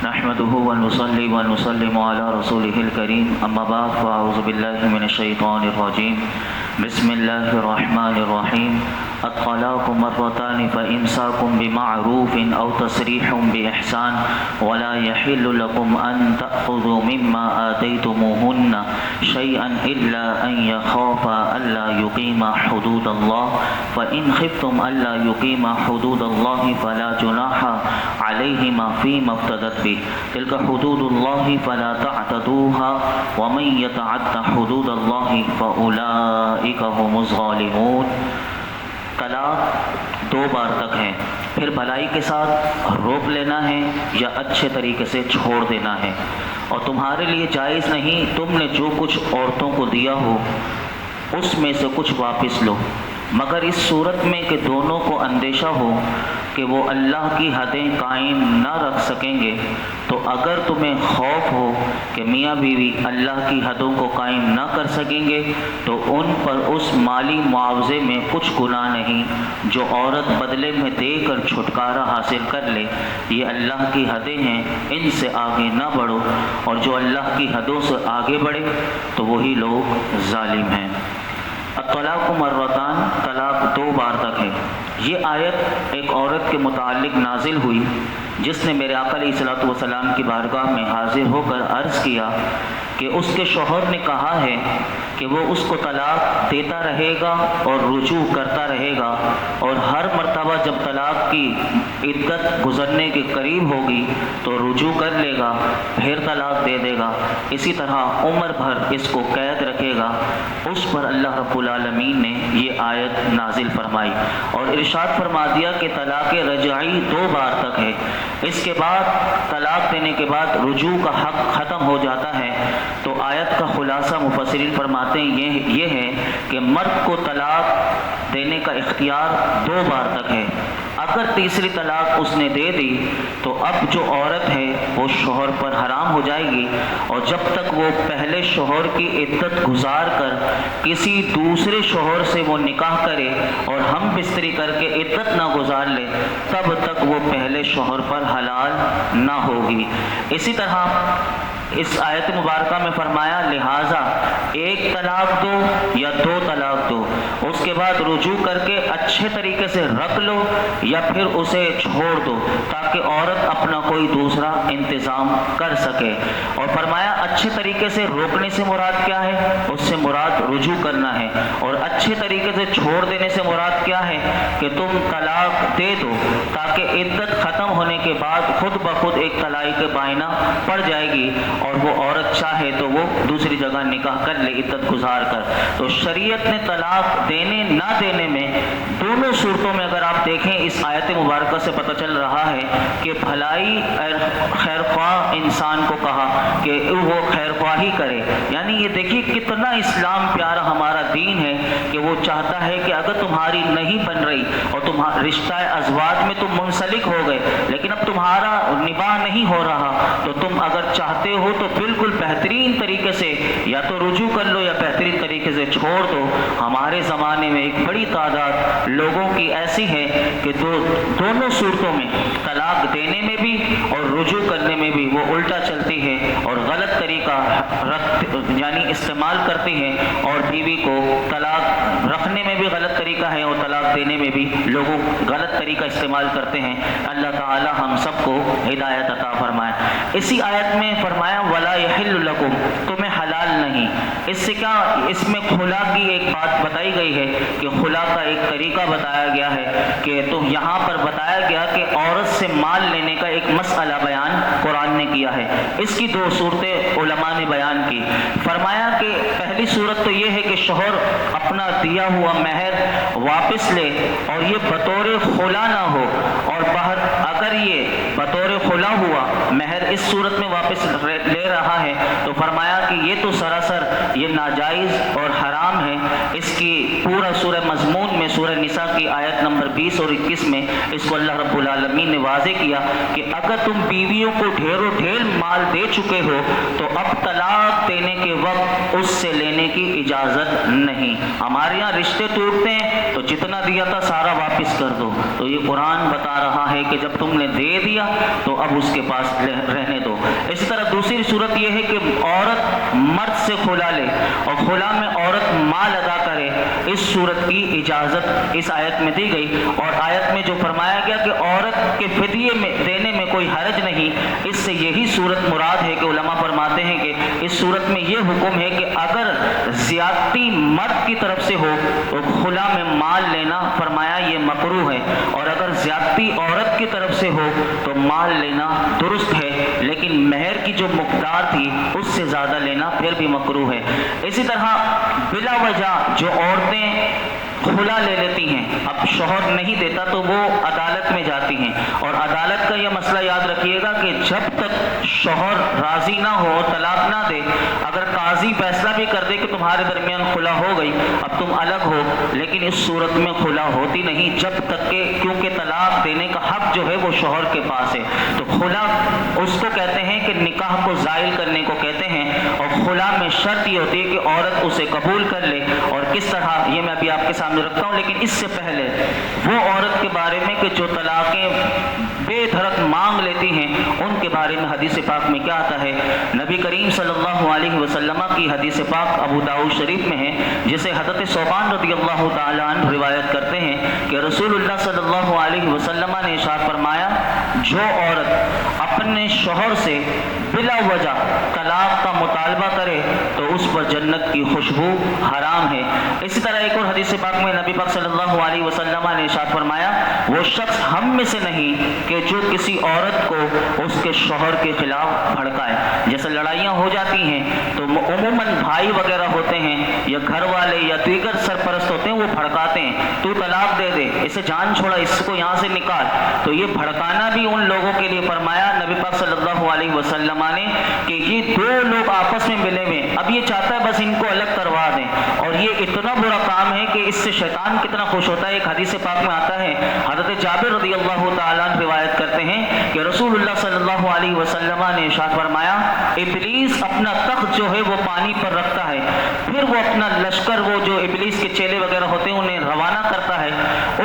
نحمده ونصلي ونسلم على رسوله الكريم اما بعد فاعوذ بالله من الشيطان الرجيم بسم الله الرحمن الرحيم الطلاق مرتان فإمساك بمعروف أو تسريح بإحسان ولا يحل لكم أن تأخذوا مما آتيتموهن شيئا إلا أن يخافا ألا يقيما حدود الله فإن خفتم ألا يقيما حدود الله فلا جناح عليهما فيما افتدت به تلك حدود الله فلا تعتدوها ومن يتعد حدود الله فأولئك هم الظالمون۔ طلاق 2 بار تک ہے، پھر بھلائی کے ساتھ روک لینا ہے یا اچھے طریقے سے چھوڑ دینا ہے، اور تمہارے لیے جائز نہیں تم نے جو کچھ عورتوں کو دیا ہو اس میں سے کچھ واپس لو، مگر اس صورت میں کہ دونوں کو اندیشہ ہو کہ وہ اللہ کی حدیں قائم نہ رکھ سکیں گے، تو اگر تمہیں خوف ہو کہ میاں بیوی اللہ کی حدوں کو قائم نہ کر سکیں گے تو ان پر اس مالی معاوضے میں کچھ گناہ نہیں جو عورت بدلے میں دے کر چھٹکارا حاصل کر لے۔ یہ اللہ کی حدیں ہیں، ان سے آگے نہ بڑھو، اور جو اللہ کی حدوں سے آگے بڑھے تو وہی لوگ ظالم ہیں۔ الطلاق مرتان، طلاق 2 بار تک ہے۔ یہ آیت ایک عورت کے متعلق نازل ہوئی جس نے میرے آقا علیہ الصلوۃ والسلام کی بارگاہ میں حاضر ہو کر عرض کیا کہ اس کے شوہر نے کہا ہے کہ وہ اس کو طلاق دیتا رہے گا اور رجوع کرتا رہے گا، اور ہر مرتبہ جب طلاق کی عدت گزرنے کے قریب ہوگی تو رجوع کر لے گا، پھر طلاق دے دے گا، اسی طرح عمر بھر اس کو قید رکھے گا۔ اس پر اللہ رب العالمین نے یہ آیت نازل فرمائی اور ارشاد فرما دیا کہ طلاق رجعی 2 بار تک ہے، اس کے بعد طلاق دینے کے بعد رجوع کا حق ختم ہو جاتا ہے۔ تو آیت کا خلاصہ مفسرین فرماتے ہیں یہ ہے کہ مرد کو طلاق دینے کا اختیار 2 بار تک ہے۔ اگر تیسری طلاق اس نے دے دی تو اب جو عورت ہے وہ شوہر پر حرام ہو جائے گی، اور جب تک وہ پہلے شوہر کی عدت گزار کر کسی دوسرے شوہر سے وہ نکاح کرے اور ہم بستری کر کے عدت نہ گزار لے تب تک وہ پہلے شوہر پر حلال نہ ہوگی۔ اسی طرح اس آیت مبارکہ میں فرمایا لہٰذا 1 طلاق دو یا 2 طلاق دو، اس کے بعد رجوع کر کے اچھے طریقے سے رکھ لو یا پھر اسے چھوڑ دو تاکہ عورت اپنا کوئی دوسرا انتظام کر سکے۔ اور فرمایا اچھے طریقے سے روکنے سے مراد کیا ہے؟ اس سے مراد رجوع کرنا ہے، اور اچھے طریقے سے چھوڑ دینے سے مراد کیا ہے کہ تم طلاق دے دو تاکہ عدت ختم ہونے کے بعد خود بخود ایک طلاق بائنہ پڑ جائے گی اور وہ عورت چاہے تو وہ دوسری جگہ نکاح کر لے عدت گزار کر۔ تو شریعت نے طلاق دینے نہ دینے میں دونوں صورتوں میں اگر آپ دیکھیں اس آیت مبارکہ سے پتہ چل رہا ہے کہ بھلائی خیر خواہ انسان کو کہا کہ وہ خیر خواہی کرے، یعنی یہ دیکھیے کتنا اسلام پیارا ہمارا دین ہے کہ وہ چاہتا ہے کہ اگر تمہاری نہیں بن رہی اور تمہارا رشتہ ازواج میں تم منسلک ہو گئے لیکن اب تمہارا نباہ نہیں ہو رہا تو تم اگر چاہتے ہو تو بالکل بہترین طریقے سے یا تو رجوع کر لو یا بہترین طریقے سے چھوڑ دو۔ ہمارے زمانے میں ایک بڑی تعداد لوگوں کی ایسی ہے کہ دونوں صورتوں میں طلاق دینے میں بھی اور رجوع کرنے میں بھی وہ الٹا چلتی ہے اور غلط طریقہ یعنی استعمال کرتی ہے، اور بیوی کو طلاق رکھنے میں بھی غلط طریقہ ہے اور طلاق دینے میں بھی لوگوں غلط طریقہ استعمال کرتے ہیں۔ اللہ تعالی ہم سب کو ہدایت عطا فرمائے۔ اسی آیت میں فرمایا ولا یحل لکم، تمہیں حلال نہیں۔ اس سے کیا؟ اس میں خلا کی ایک بات بتائی گئی ہے کہ خلا کا ایک طریقہ بتایا گیا ہے کہ تو یہاں پر بتایا گیا کہ عورت سے مال لینے کا ایک مسئلہ بیان قرآن نے کیا ہے۔ اس کی 2 صورتیں علماء نے بیان کی۔ فرمایا کہ پہلی صورت تو یہ ہے کہ شوہر اپنا دیا ہوا مہر واپس لے اور یہ بطور خلا نہ ہو، اور باہر اگر یہ بطور خلا ہوا مہر اس صورت میں واپس لے رہا ہے تو فرمایا کہ یہ تو سراسر یہ ناجائز اور حرام ہے۔ اس کی پورا سورہ مضمون میں سورہ نساء کی آیت نمبر 20 اور 21 میں اس کو اللہ رب العالمین نے واضح کیا کہ اگر تم بیویوں کو ڈھیروں ڈھیر مال دے چکے ہو تو اب طلاق دینے کے وقت اس سے لینے کی اجازت نہیں۔ ہمارے یہاں رشتے ٹوٹتے ہیں تو جتنا دیا تھا سارا واپس کر دو، تو یہ قرآن بتا رہا ہے کہ جب تم نے دے دیا تو اب اس کے پاس رہنے دو۔ اسی طرح دوسری صورت یہ ہے کہ عورت مرد سے خلا لے اور خلا میں عورت مال ادا کرے، اس صورت کی اجازت اس آیت میں دی گئی، اور آیت میں جو فرمایا گیا کہ عورت کے فدیے میں دینے میں کوئی حرج نہیں، اس سے یہی صورت مراد ہے کہ علماء فرماتے ہیں کہ اس صورت میں یہ حکم ہے کہ اگر زیادتی مرد کی طرف سے ہو تو خلا میں مال لینا فرمایا یہ مکروہ ہے، اور اگر زیادتی عورت کی طرف سے ہو تو مال لینا درست ہے، لیکن مہر کی جو مقدار تھی اس سے زیادہ لینا پھر بھی مکروہ ہے۔ اسی طرح بلا وجہ جو عورتیں خلا لے لیتی ہیں، اب شوہر نہیں دیتا تو وہ عدالت میں جاتی ہیں، اور عدالت کا یہ مسئلہ یاد رکھیے گا کہ جب تک شوہر راضی نہ ہو اور طلاق نہ دے، اگر قاضی فیصلہ بھی کر دے کہ تمہارے درمیان خلا ہو گئی اب تم الگ ہو، لیکن اس صورت میں خلا ہوتی نہیں جب تک کہ، کیونکہ طلاق دینے کا حق جو ہے وہ شوہر کے پاس ہے۔ تو خلا اس کو کہتے ہیں کہ نکاح کو زائل کرنے کو کہتے ہیں، اور خلا میں شرط یہ ہوتی ہے کہ عورت اسے قبول کر لے، اور کس طرح یہ میں ابھی آپ کے سامنے رکھتا ہوں، لیکن اس سے پہلے وہ عورت کے بارے میں کہ جو طلاقیں بے دھڑک مانگ لیتی ہیں ان کے بارے میں حدیث پاک میں کیا آتا ہے۔ نبی کریم صلی اللہ علیہ وسلم کی حدیث پاک ابو داؤد شریف میں ہے، جسے حضرت ثوبان رضی اللہ تعالی عنہ روایت کرتے ہیں کہ رسول اللہ صلی اللہ علیہ وسلم نے ارشاد فرمایا، جو عورت اپنے شوہر سے بلا وجہ طلاق کا مطالبہ کرے تو اس پر جنت کی خوشبو حرام ہے۔ اسی طرح ایک اور حدیث پاک میں نبی پاک صلی اللہ علیہ وسلم نے ارشاد فرمایا، وہ شخص ہم میں سے نہیں کہ جو کسی عورت کو اس کے شوہر کے خلاف بھڑکائے۔ جیسے لڑائیاں ہو جاتی ہیں تو عموماً بھائی وغیرہ ہوتے ہیں یا گھر والے یا دیگر سرپرست ہوتے ہیں، وہ بھڑکاتے ہیں، تو طلاق دے دے، اسے جان چھوڑا، اس کو یہاں سے نکال۔ تو یہ بھڑکانا بھی ان لوگوں کے لیے فرمایا نبی پاک صلی اللہ علیہ وسلم نے کہ یہ دو لوگ آپس میں ملے ہوئے، اب یہ چاہتا ہے بس ان کو الگ کروا دیں، اور یہ اتنا برا کام ہے کہ اس سے شیطان کتنا خوش ہوتا ہے۔ ایک حدیث پاک میں آتا ہے، حضرت جابر رضی اللہ تعالیٰ عنہ روایت کرتے ہیں کہ رسول اللہ صلی اللہ علیہ وسلم نے ارشاد فرمایا، ابلیس اپنا تخت جو ہے وہ پانی پر رکھتا ہے، پھر وہ اپنا لشکر، وہ جو ابلیس کے چیلے وغیرہ ہوتے ہیں انہیں روانہ کرتا ہے،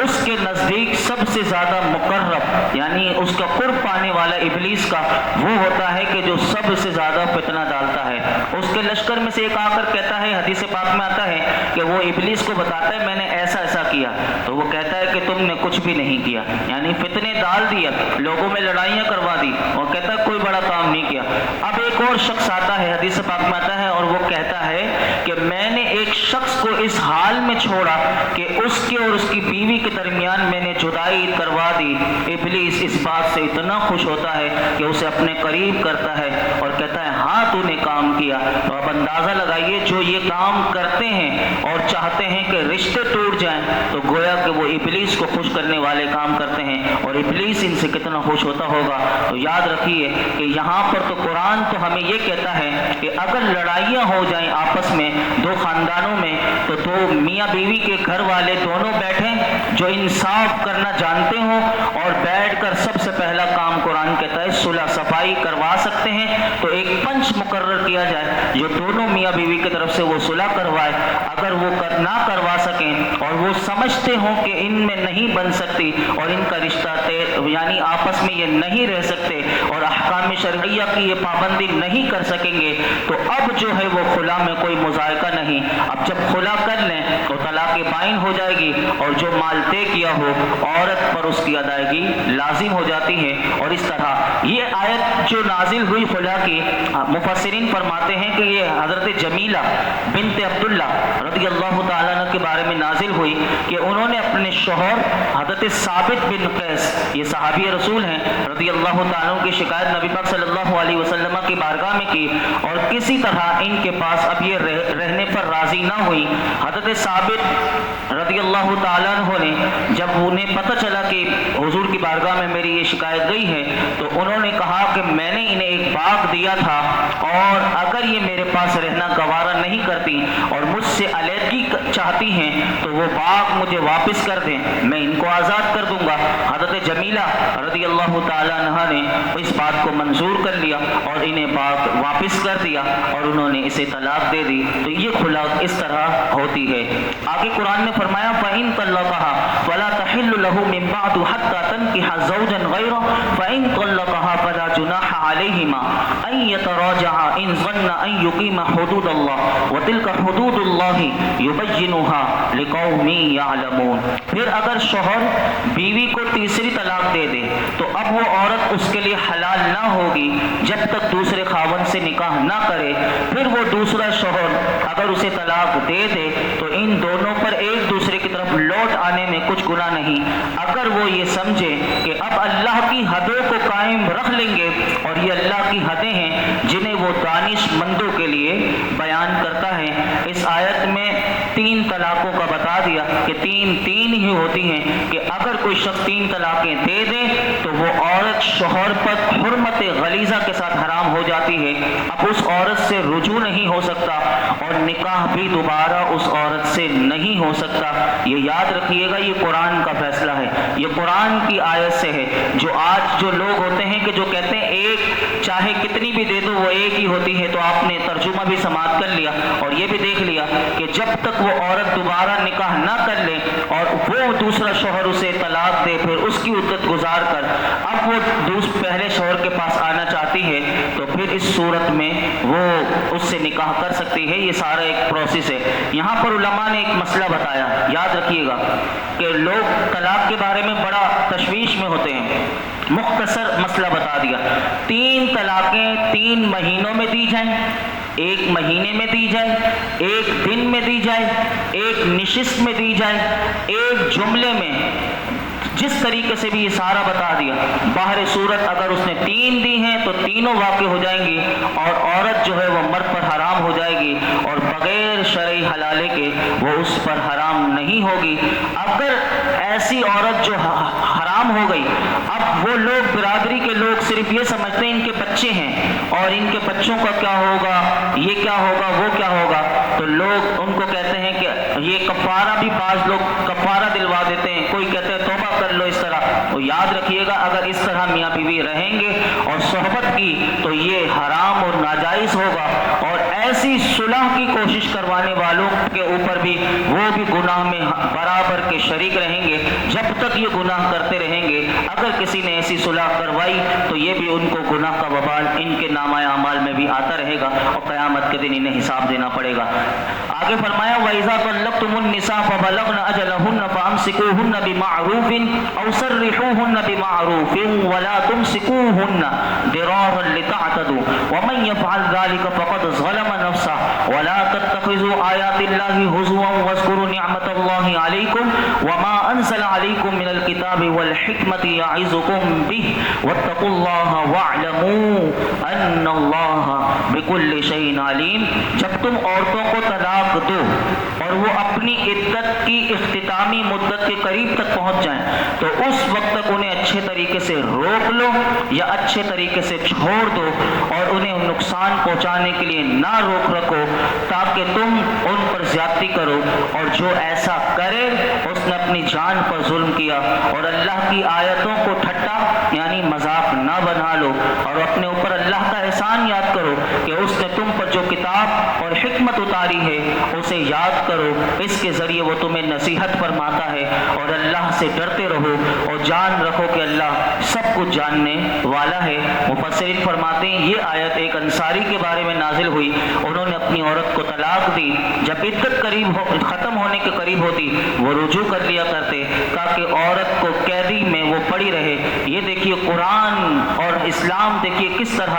اس کے نزدیک سب سے زیادہ مقرب یعنی اس کا قرب پانے والا ابلیس کا وہ ہوتا ہے کہ جو سب سے زیادہ فتنہ ڈالتا ہے۔ اس کے لشکر میں سے ایک آ کر کہتا ہے، حدیث پاک میں آتا ہے کہ وہ ابلیس کو بتاتا ہے میں نے ایسا ایسا کیا، تو وہ کہتا ہے کہ تم نے کچھ بھی نہیں کیا، یعنی فتنے ڈال دیا، لوگوں میں لڑائیاں کروا دی، اور کہتا ہے کوئی بڑا کام نہیں کیا۔ اب ایک اور شخص آتا ہے، حدیث پاک میں آتا ہے، اور وہ کہتا ہے کہ میں نے ایک شخص کو اس حال میں چھوڑا کہ اس کے اور اس کی بیوی کے درمیان میں نے جدائی کروا دی۔ ابلیس اس بات سے اتنا خوش ہوتا ہے کہ اسے اپنے قریب کرتا ہے اور کہتا ہے ہاں تو نے کام کیا۔ تو اب اندازہ لگائیے جو یہ کام کرتے ہیں اور چاہتے ہیں کہ رشتے ٹوٹ جائیں تو گویا کہ وہ ابلیس کو خوش کرنے والے کام کرتے ہیں، اور ابلیس ان سے کتنا خوش ہوتا ہوگا۔ تو یاد رکھیے کہ یہاں پر تو قرآن تو ہمیں یہ کہتا ہے کہ اگر لڑائیاں ہو جائیں آپس میں دو خاندانوں میں تو دو میاں بیوی کے گھر والے دونوں بیٹھیں جو انصاف کرنا جانتے ہوں، اور بیٹھ کر سب سے پہلا کام قرآن کہتا ہے صلح صفائی کروا سکتے ہیں تو ایک پنچ مقرر کیا جائے جو دونوں میاں بیوی کی طرف سے وہ صلح کروائے۔ اگر وہ نہ کروا سکیں اور وہ سمجھتے ہوں کہ ان میں نہیں بن سکتی اور ان کا رشتہ یعنی آپس میں یہ نہیں رہ سکتے اور احکام شرعیہ کی یہ پابندی نہیں کر سکیں گے، تو اب جو ہے وہ خلا میں کوئی مذائقہ نہیں۔ اب جب خلا کر لیں تو طلاق بائن ہو جائے گی، اور جو مال طے کیا ہو عورت پر اس کی ادائیگی لازم ہو جاتی ہے۔ اور اس طرح یہ آیت جو نازل ہوئی خلا کی، مفسرین فرماتے ہیں کہ یہ حضرت جمیلہ بنت عبداللہ رضی اللہ تعالیٰ عنہ کے بارے میں نازل ہوئی کہ انہوں نے اپنے شوہر حضرت ثابت بن قیس، یہ صحابی رسول ہیں رضی اللہ تعالیٰ عنہ کی شکایت نبی پاک صلی اللہ علیہ وسلم کی بارگاہ میں کی اور کسی طرح ان کے پاس اب یہ رہنے پر راضی نہ ہوئی۔ حضرت ثابت رضی اللہ تعالیٰ عنہ نے جب انہیں پتہ چلا کہ حضور کی بارگاہ میں میری یہ شکایت گئی ہے تو انہوں نے کہا کہ میں نے انہیں ایک باغ دیا تھا اور اگر یہ میرے پاس رہنا گوارا نہیں کرتی اور مجھ سے علیحدگی چاہتی ہیں تو وہ باغ مجھے واپس کر دیں، میں ان کو آزاد کر دوں گا۔ حضرت جمیلہ رضی اللہ تعالیٰ عنہ نے اس بات کو منظور کر لیا اور انہیں باغ واپس کر دیا اور انہوں نے اسے طلاق دے دی۔ تو یہ خلا اس طرح ہوتی ہے۔ آگے قرآن نے فرمایا فَإِن طَلَّقَهَا فَلَا تَحِلُّ لَهُ مِن بَعْدُ حَتَّى تَنكِحَ زَوْجًا غَيْرَهُ فَإِن طَلَّقَهَا فَلَا جُنَاحَ عَلَيْهِمَا أَن يَتَرَاجَعَا إِن ظَنَّا أَن يُقِيمَا حُدُودَ اللَّهِ وَتِلْكَ حُدُودُ اللَّهِ يُبَيِّنُهَا لِقَوْمٍ يَعْلَمُونَ۔ پھر اگر شوہر بیوی کو تیسری طلاق دے دے تو اب وہ عورت اس کے لیے حلال نہ ہوگی جب تک دوسرے خاوند سے نکاح نہ کرے۔ پھر وہ دوسرا شوہر اگر اسے طلاق دے دے تو ان دونوں پر ایک دوسرے کی طرف لوٹ آنے میں کچھ گناہ نہیں، اگر وہ یہ سمجھے کہ اب اللہ کی حدوں کو قائم رکھ لیں گے، اور یہ اللہ کی حدیں ہیں جنہیں وہ دانش مندوں کے لیے بیان کرتا ہے۔ اس آیت میں 3 طلاقوں کا بتا دیا کہ تین ہی ہوتی ہیں کہ اگر کوئی شخص 3 طلاقیں دے دے تو وہ عورت شوہر پر حرمت غلیظہ کے ساتھ حرام ہو جاتی ہے، اب اس عورت سے رجوع نہیں ہو سکتا اور نکاح بھی دوبارہ اس عورت سے نہیں ہو سکتا۔ یہ یاد رکھیے گا، یہ قرآن کا فیصلہ ہے، یہ قرآن کی آیت سے ہے۔ جو آج جو لوگ ہوتے ہیں کہ جو کہتے ہیں ایک چاہے کتنی بھی دے دو وہ ایک ہی ہوتی ہے، تو آپ نے ترجمہ بھی سماعت کر لیا اور یہ بھی دیکھ لیا کہ جب تک وہ عورت دوبارہ نکاح نہ کر لے اور وہ دوسرا شوہر اسے طلاق دے، پھر اس کی عدت گزار کر اب وہ پہلے شوہر کے پاس آنا چاہتی ہے تو پھر اس صورت میں وہ اس سے نکاح کر سکتی ہے۔ یہ سارا ایک پروسیس ہے۔ یہاں پر علماء نے ایک مسئلہ بتایا، یاد رکھیے گا کہ لوگ طلاق کے بارے میں بڑا تشویش میں ہوتے ہیں۔ مختصر مسئلہ بتا دیا، 3 طلاقیں 3 مہینوں میں دی جائیں، 1 مہینے میں دی جائے، 1 دن میں دی جائے، 1 نشست میں دی جائے، 1 جملے میں، جس طریقے سے بھی یہ سارا بتا دیا۔ باہر صورت اگر اس نے 3 دی ہیں تو تینوں واقع ہو جائیں گی اور عورت جو ہے وہ مرد پر حرام ہو جائے گی اور بغیر شرعی حلالے کے وہ اس پر حرام نہیں ہوگی۔ اگر ایسی عورت جو حرام ہو گئی، اب وہ لوگ برادری کے لوگ صرف یہ سمجھتے ہیں ان کے بچے ہیں اور ان کے بچوں کا کیا ہوگا، یہ کیا ہوگا، وہ کیا ہوگا، تو لوگ ان کو کہتے ہیں کہ یہ کفارہ بھی، بعض لوگ کفارہ دلوا دیتے ہیں، کوئی کہتے ہیں توبہ کر لو اس طرح۔ تو یاد رکھیے گا اگر اس طرح میاں بیوی رہیں گے اور صحبت کی تو یہ حرام اور ناجائز ہوگا، اور ایسی صلح کی کوشش کروانے والوں کے اوپر بھی وہ بھی گناہ میں برابر کے شریک رہیں گے جب تک یہ گناہ کرتے رہیں گے۔ اگر کسی نے ایسی صلح کروائی تو یہ بھی ان کو گناہ کا وبال ان کے نامہ اعمال میں بھی آتا رہے گا اور قیامت کے دن انہیں حساب دینا پڑے گا۔ آگے فرمایا وَإِذَا طَلَّقْتُمُ النِّسَاءَ فَبَلَغْنَ أَجَلَهُنَّ فَأَمْسِكُوهُنَّ بِمَعْرُوفٍ أَوْ سَرِّحُوهُنَّ بِمَعْرُوفٍ وَلَا تُمْسِكُوهُنَّ ضِرَارًا لِتَعْتَدُوا وَمَنْ يَفْعَلْ ذَلِكَ فَقَدْ ظَلَمَ نَفْسَهُ وَلَا تَتَّخِذُوا آيَاتِ اللَّهِ هُزُوًا وَاذْكُرُوا نِعْمَةَ اللَّهِ عَلَيْكُمْ وَمَا أَنزَلَ عَلَيْكُمْ مِنَ الْكِتَابِ وَالْحِكْمَةِ يَعِظُكُمْ بِهِ وَاتَّقُوا اللَّهَ وَاعْلَمُوا أَنَّ اللَّهَ بِكُلِّ شَيْءٍ عَلِيمٌ۔ جب تم عورتوں کو طلاق دو اور وہ اپنی عدت کی اختتامی مدت کے قریب تک پہنچ جائیں تو اس وقت تک انہیں اچھے طریقے سے روک لو یا اچھے طریقے سے چھوڑ دو اور انہیں نقصان پہنچانے کے لیے نہ روک رکھو تاکہ تم ان پر زیادتی کرو، اور جو ایسا کرے اس نے اپنی جان پر ظلم کیا۔ اور اللہ کی آیتوں کو ٹھٹا یعنی مذاق نہ بنا لو اور اپنے اوپر اللہ کا احسان یاد کرو کہ اس نے تم پر جو کتاب اور حکمت اتاری ہے اسے یاد کرو، اس کے ذریعے وہ تمہیں نصیحت فرماتا ہے، اور اللہ سے ڈرتے رہو اور جان رکھو کہ اللہ سب کچھ جاننے والا ہے۔ مفسرین فرماتے ہیں یہ آیت ایک انصاری کے بارے میں نازل ہوئی، انہوں نے اپنی عورت کو طلاق دی، جب عدت ختم ہونے کے قریب ہوتی وہ رجوع کر لیا کرتے تاکہ عورت کو قیدی میں وہ پڑی رہے۔ یہ دیکھیے قرآن اور اسلام دیکھیے کس طرح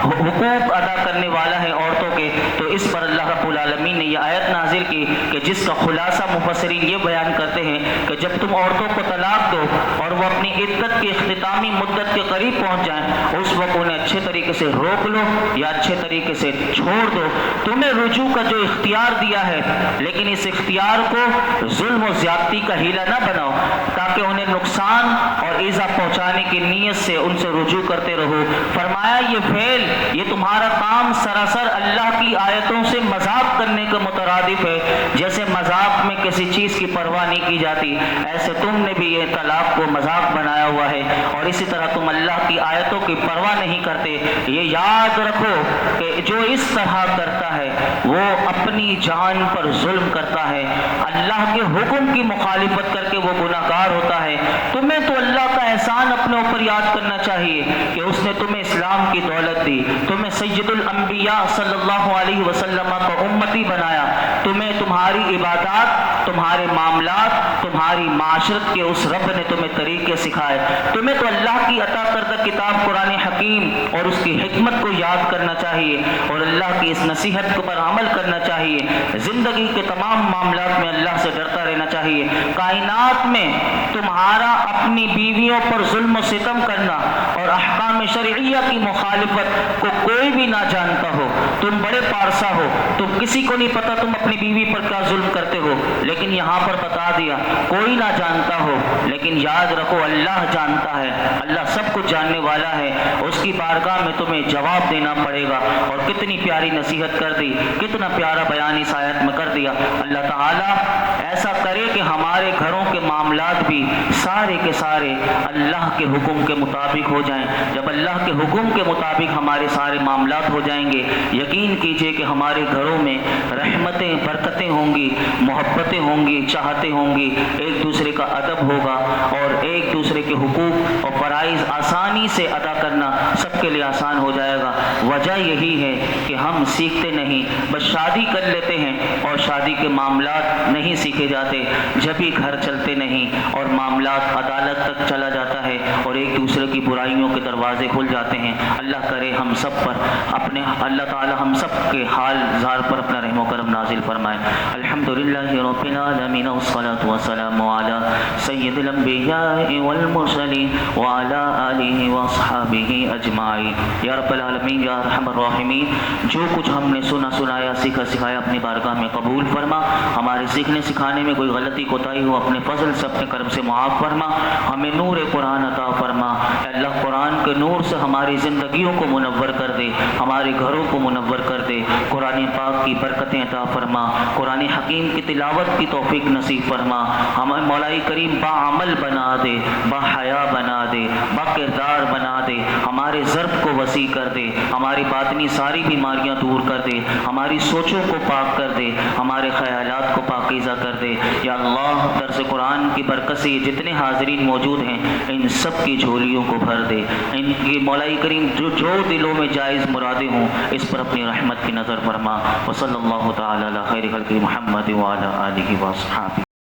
حقوق ادا کرنے والا ہے عورتوں کے، تو اس پر اللہ رب العالمین نے یہ آیت نازل کی کہ جس کا خلاصہ مفسرین یہ بیان کرتے ہیں کہ جب تم عورتوں کو طلاق دو اور اور وہ اپنی عدت کی اختتامی مدت کے قریب پہنچ جائیں، اس وقت انہیں اچھے طریقے سے روک لو یا اچھے طریقے سے چھوڑ دو۔ تمہیں رجوع کا جو اختیار دیا ہے، لیکن اس اختیار کو ظلم و زیادتی کا ہیلہ نہ بناؤ، تاکہ انہیں نقصان اور ایذا پہنچانے کی نیت سے ان سے رجوع کرتے رہو۔ فرمایا یہ فعل، یہ تمہارا کام سراسر اللہ کی آیتوں سے مذاق کرنے کے مترادف ہے۔ جیسے مذاق میں کسی چیز کی پرواہ نہیں کی جاتی، ایسے تم نے بھی یہ طلاق کو مذاق بنایا ہوا ہے، اور اسی طرح تم اللہ کی آیتوں کی پرواہ نہیں کرتے۔ یہ یاد رکھو کہ جو اس طرح کرتا ہے وہ اپنی جان پر ظلم کرتا ہے، اللہ کے حکم کی مخالفت کر کے وہ گناہ گار ہوتا ہے۔ تمہیں تو اللہ کا احسان اپنے اوپر یاد کرنا چاہیے کہ اس نے تمہیں اسلام کی دولت دی، تمہیں سید الانبیاء صلی اللہ علیہ وسلم کا امتی بنایا، تمہیں تمہاری عبادات، تمہارے معاملات، تمہاری معاشرت کے اس رب نے تمہیں طریقے سکھائے۔ تمہیں تو اللہ کی عطا کردہ کتاب قرآن حکیم اور اس کی حکمت کو یاد کرنا چاہیے، اور اللہ کی اس نصیحت پر عمل کرنا چاہیے۔ زندگی کے تمام معاملات میں اللہ سے ڈرتا رہنا چاہیے۔ کائنات میں تمہارا اپنی بیویوں پر ظلم و ستم کرنا اور احکام شرعیہ کی مخالفت کو کوئی بھی نہ جانتا ہو۔ تم بڑے پارسا ہو، تم کسی کو نہیں پتا تم اپنی بیوی پر کیا ظلم کرتے ہو، لیکن یہاں پر بتا دیا۔ کوئی نہ جانتا ہو، لیکن یاد رکھو اللہ جانتا ہے، اللہ سب کچھ جاننے والا ہے۔ اس کی بارگاہ میں تمہیں جواب دینا پڑے گا۔ اور کتنی پیاری نصیحت کر دی، کتنا پیارا بیان اس آیت میں کر دیا۔ اللہ تعالیٰ ایسا کرے کہ ہمارے گھروں کے معاملات بھی سارے کے سارے اللہ کے حکم کے مطابق ہو جائیں۔ جب اللہ کے حکم کے مطابق ہمارے سارے معاملات ہو جائیں گے، یقین کیجئے کہ ہمارے گھروں میں رحمتیں، برکتیں ہوں گی، محبتیں ہوں گی، چاہتیں ہوں گی، ایک دوسرے کا ادب ہوگا، اور ایک دوسرے کے حقوق اور فرائض آسانی سے ادا کرنا سب کے لیے آسان ہو جائے گا۔ وجہ یہی ہے کہ ہم سیکھتے نہیں، بس شادی کر لیتے ہیں اور شادی کے معاملات نہیں سیکھے جاتے، جب ہی گھر چلتے نہیں اور معاملات عدالت تک چلا جاتا ہے اور ایک دوسرے کی برائیوں کے دروازے کھل جاتے ہیں۔ اللہ کرے ہم سب پر اپنے، اللہ تعالی ہم سب کے حال زار پر اپنا رحم و کرم نازل فرمائے۔ الحمدللہ رب العالمین والصلاة والسلام علی سید الانبیاء والمرسلین وعلی آلہ واصحابہ اجمعین۔ یا رب العالمین، یا ارحم الراحمین، جو کچھ ہم نے سنا سنایا، سیکھا سکھایا، اپنی بارگاہ میں قبول فرما۔ ہمارے سیکھنے سکھانے میں کوئی غلطی کوتاہی ہو، اپنے فضل سے اپنے کرم سے معاف فرما۔ ہمیں نور قرآن عطا فرما۔ اے اللہ، قرآن کے نور سے ہماری زندگیوں کو منور کر دے، ہمارے گھروں کو منور کر دے۔ قرآن پاک کی برکتیں عطا فرما، قرآن حکیم کی تلاوت کی توفیق نصیب فرما۔ ہمیں مولائی کریم با عمل بنا دے، با حیا بنا دے، با کردار بنا دے، ہمارے ضرب کو وسیع کر دے، ہماری باطنی ساری بیماریاں دور کر دے، ہماری سوچوں کو پاک کر دے، ہمارے خیالات کو پاکیزہ کر دے۔ یا اللہ، درس قرآن کی برکت سے جتنے حاضرین موجود ہیں، ان سب کی جھولیوں کو بھر دے۔ ان کی مولائی کریم جو دلوں میں جائز مرادیں ہوں، اس پر اپنی رحمت کی نظر فرما۔ وصلی اللہ تعالی علی خیر خلق محمد وعلی آلہ وصحبہ۔